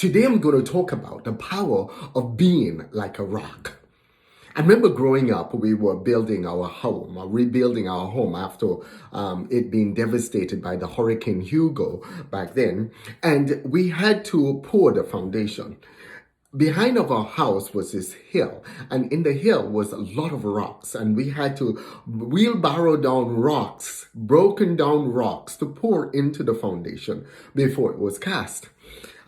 Today I'm going to talk about the power of being like a rock. I remember growing up, we were building our home, or rebuilding our home after it being devastated by the Hurricane Hugo back then, and we had to pour the foundation. Behind of our house was this hill, and in the hill was a lot of rocks, and we had to wheelbarrow down rocks, broken down rocks, to pour into the foundation before it was cast.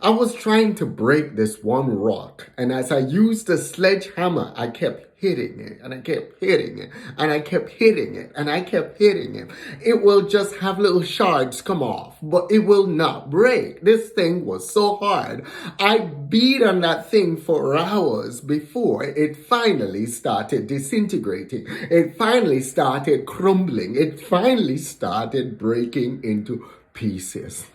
I was trying to break this one rock, and as I used the sledgehammer, I kept hitting it, and I kept hitting it, and I kept hitting it, and I kept hitting it. It will just have little shards come off, but it will not break. This thing was so hard. I beat on that thing for hours before it finally started disintegrating. It finally started crumbling. It finally started breaking into pieces.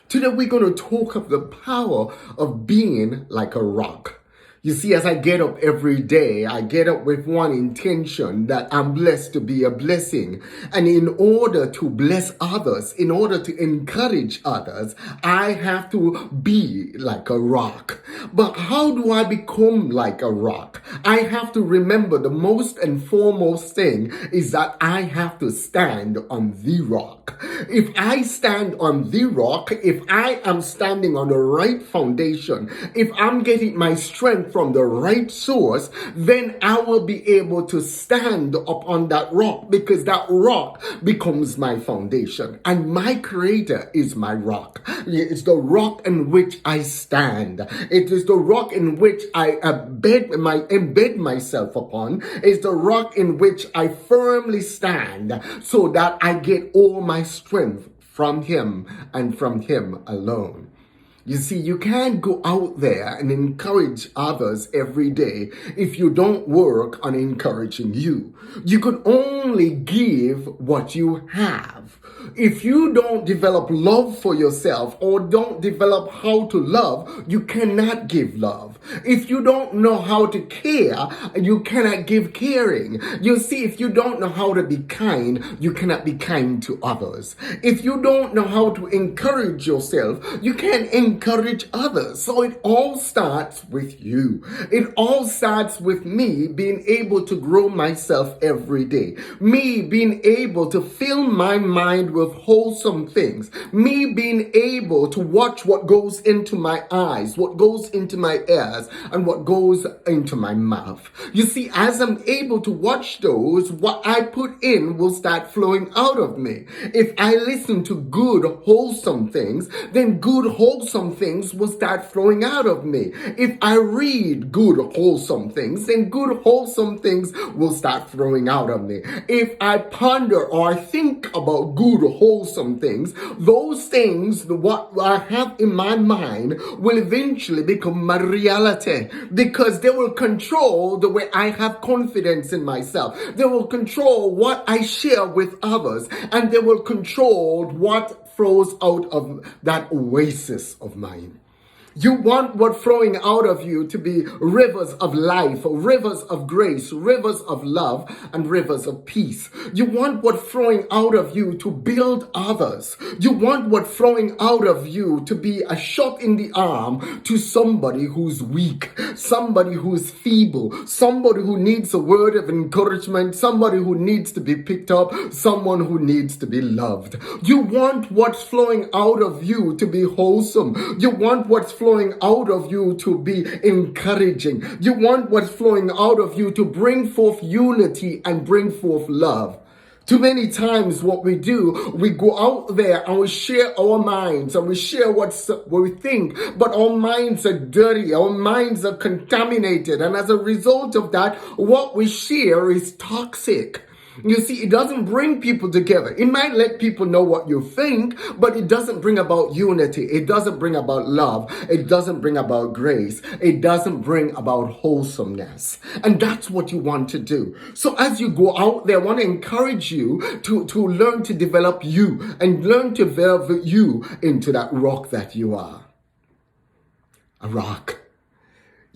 Today we're going to talk of the power of being like a rock. You see, as I get up every day, I get up with one intention, that I'm blessed to be a blessing. And in order to bless others, in order to encourage others, I have to be like a rock. But how do I become like a rock? I have to remember the most and foremost thing is that I have to stand on the rock. If I stand on the rock, if I am standing on the right foundation, if I'm getting my strength from the right source, then I will be able to stand upon that rock, because that rock becomes my foundation, and my creator is my rock. It's the rock in which I stand. It is the rock in which I embed myself upon. It's the rock in which I firmly stand, so that I get all my strength from him and from him alone. You see, you can't go out there and encourage others every day if you don't work on encouraging you. You can only give what you have. If you don't develop love for yourself, or don't develop how to love, you cannot give love. If you don't know how to care, you cannot give caring. You see, if you don't know how to be kind, you cannot be kind to others. If you don't know how to encourage yourself, you can't encourage others. So it all starts with you. It all starts with me being able to grow myself every day. Me being able to fill my mind with wholesome things. Me being able to watch what goes into my eyes, what goes into my ears, and what goes into my mouth. You see, as I'm able to watch those, what I put in will start flowing out of me. If I listen to good, wholesome things, then good, wholesome things will start flowing out of me. If I read good, wholesome things, then good, wholesome things will start flowing out of me. If I ponder or think about good, wholesome things, those things, what I have in my mind, will eventually become my reality, because they will control the way I have confidence in myself. They will control what I share with others, and they will control what flows out of that oasis of mine. You want what flowing out of you to be rivers of life, rivers of grace, rivers of love, and rivers of peace. You want what flowing out of you to build others. You want what flowing out of you to be a shot in the arm to somebody who's weak, somebody who's feeble, somebody who needs a word of encouragement, somebody who needs to be picked up, someone who needs to be loved. You want what's flowing out of you to be wholesome. You want what's flowing out of you to be encouraging. You want what's flowing out of you to bring forth unity and bring forth love. Too many times what we do, we go out there and we share our minds and we share what we think, but our minds are dirty, our minds are contaminated, and as a result of that, what we share is toxic. You see, it doesn't bring people together. It might let people know what you think, but it doesn't bring about unity. It doesn't bring about love. It doesn't bring about grace. It doesn't bring about wholesomeness. And that's what you want to do. So as you go out there, I want to encourage you to learn to develop you and learn to develop you into that rock that you are. A rock.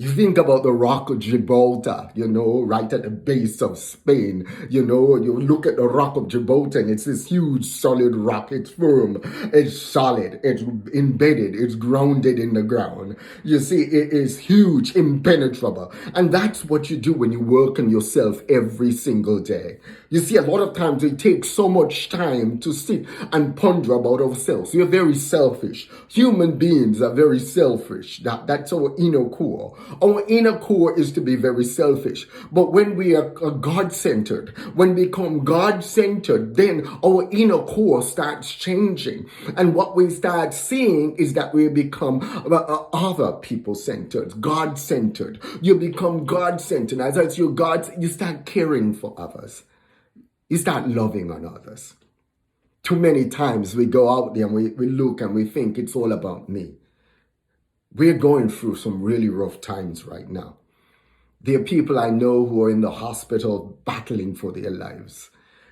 You think about the Rock of Gibraltar, right at the base of Spain. You look at the Rock of Gibraltar and it's this huge solid rock. It's firm, it's solid, it's embedded, it's grounded in the ground. You see, it is huge, impenetrable. And that's what you do when you work on yourself every single day. You see, a lot of times it takes so much time to sit and ponder about ourselves. We're very selfish. Human beings are very selfish. That's our inner core. Our inner core is to be very selfish. But when we are God-centered, when we become God-centered, then our inner core starts changing. And what we start seeing is that we become other people-centered, God-centered. You become God-centered. As you start caring for others. You start loving on others. Too many times we go out there and we look and we think it's all about me. We're going through some really rough times right now. There are people I know who are in the hospital battling for their lives.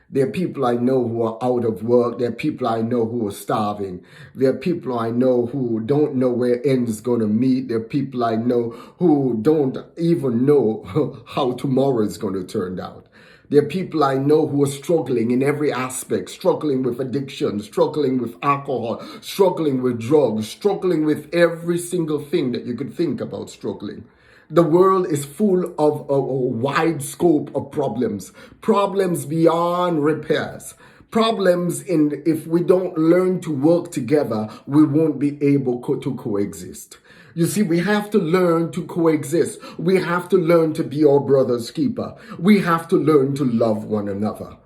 There are people I know who are out of work. There are people I know who are starving. There are people I know who don't know where ends going to meet. There are people I know who don't even know how tomorrow is going to turn out. There are people I know who are struggling in every aspect, struggling with addiction, struggling with alcohol, struggling with drugs, struggling with every single thing that you could think about struggling. The world is full of a wide scope of problems beyond repairs. Problems if we don't learn to work together, we won't be able to coexist. You see, we have to learn to coexist. We have to learn to be our brother's keeper. We have to learn to love one another.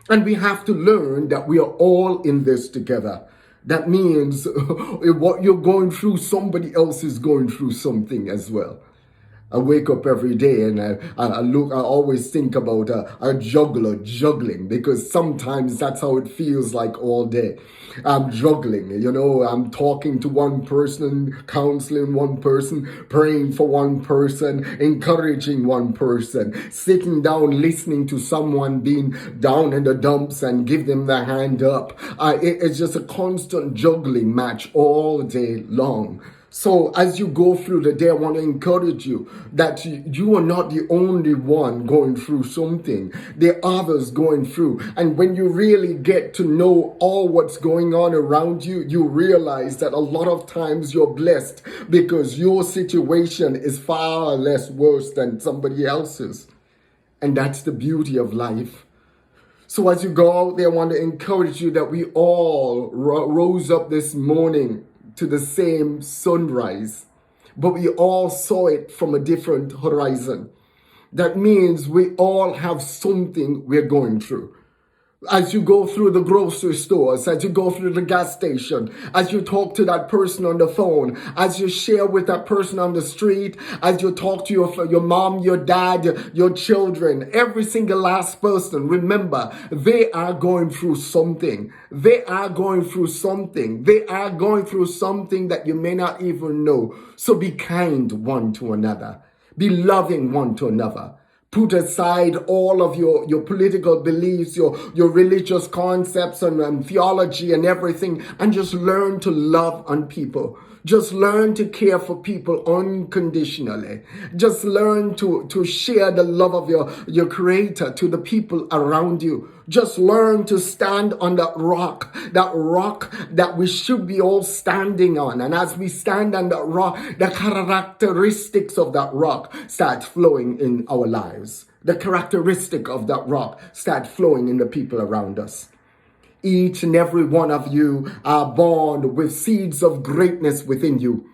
And we have to learn that we are all in this together. That means what you're going through, somebody else is going through something as well. I wake up every day and I always think about a juggler juggling, because sometimes that's how it feels like all day. I'm juggling, I'm talking to one person, counseling one person, praying for one person, encouraging one person, sitting down, listening to someone being down in the dumps and give them the hand up. It's just a constant juggling match all day long. So as you go through the day, I want to encourage you that you are not the only one going through something. There are others going through. And when you really get to know all what's going on around you, you realize that a lot of times you're blessed because your situation is far less worse than somebody else's. And that's the beauty of life. So as you go out there, I want to encourage you that we all rose up this morning to the same sunrise, but we all saw it from a different horizon. That means we all have something we're going through. As you go through the grocery stores, as you go through the gas station, as you talk to that person on the phone, as you share with that person on the street, as you talk to your mom, your dad, your children, every single last person, remember, they are going through something. They are going through something. They are going through something that you may not even know. So be kind one to another. Be loving one to another. Put aside all of your political beliefs, your religious concepts and theology and everything, and just learn to love on people. Just learn to care for people unconditionally. Just learn to share the love of your Creator to the people around you. Just learn to stand on that rock that we should be all standing on. And as we stand on that rock, the characteristics of that rock start flowing in our lives. The characteristic of that rock start flowing in the people around us. Each and every one of you are born with seeds of greatness within you.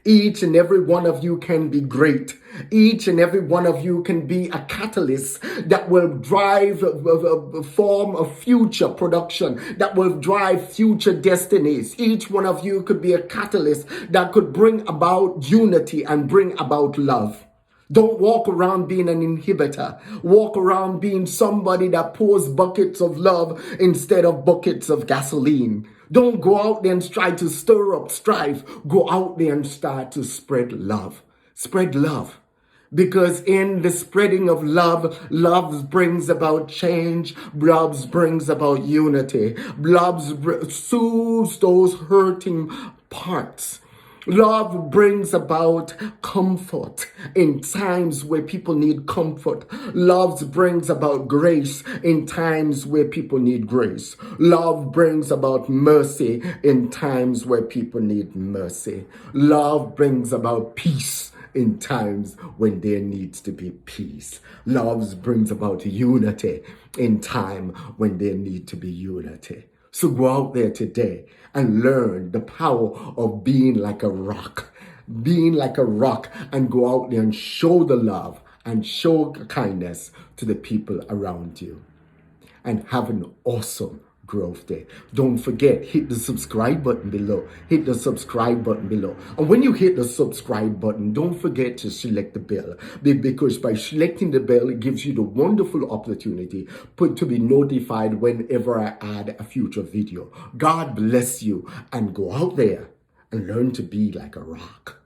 Each and every one of you can be great. Each and every one of you can be a catalyst that will drive a form of future production, that will drive future destinies. Each one of you could be a catalyst that could bring about unity and bring about love. Don't walk around being an inhibitor. Walk around being somebody that pours buckets of love instead of buckets of gasoline. Don't go out there and try to stir up strife. Go out there and start to spread love. Spread love. Because in the spreading of love, love brings about change. Love brings about unity. Love soothes those hurting parts. Love brings about comfort in times where people need comfort. Love brings about grace in times where people need grace. Love brings about mercy in times where people need mercy. Love brings about peace in times when there needs to be peace. Love brings about unity in time when there need to be unity. So go out there today and learn the power of being like a rock. Being like a rock, and go out there and show the love and show kindness to the people around you. And have an awesome growth day. Don't forget, hit the subscribe button below. Hit the subscribe button below. And when you hit the subscribe button, don't forget to select the bell, because by selecting the bell, it gives you the wonderful opportunity to be notified whenever I add a future video. God bless you, and go out there and learn to be like a rock.